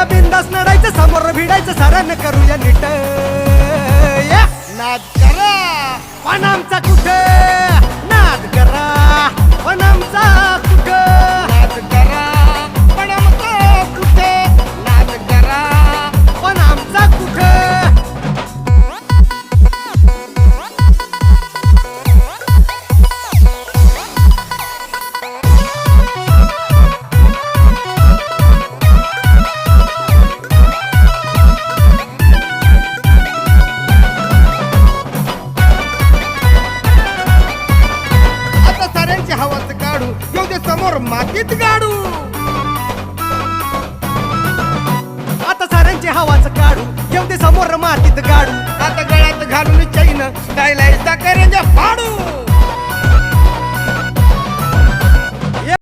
बिंदास लढायचं समोर भिडायचं साऱ्यानं करूया नीट नाद करा पण आमचा कुठे नाद करा पण आमचा कुठे नाद करा पण आमचा कुठे नाद करा पण आमचा कुठे आता साऱ्यांची हवाच काढू येऊ दे समोर मातीत गाडू आता साऱ्यांची हवाच काढू येऊ दे समोर मातीत गाडू आता गळ्यात घालून चैन स्टाईल करंजा फाडू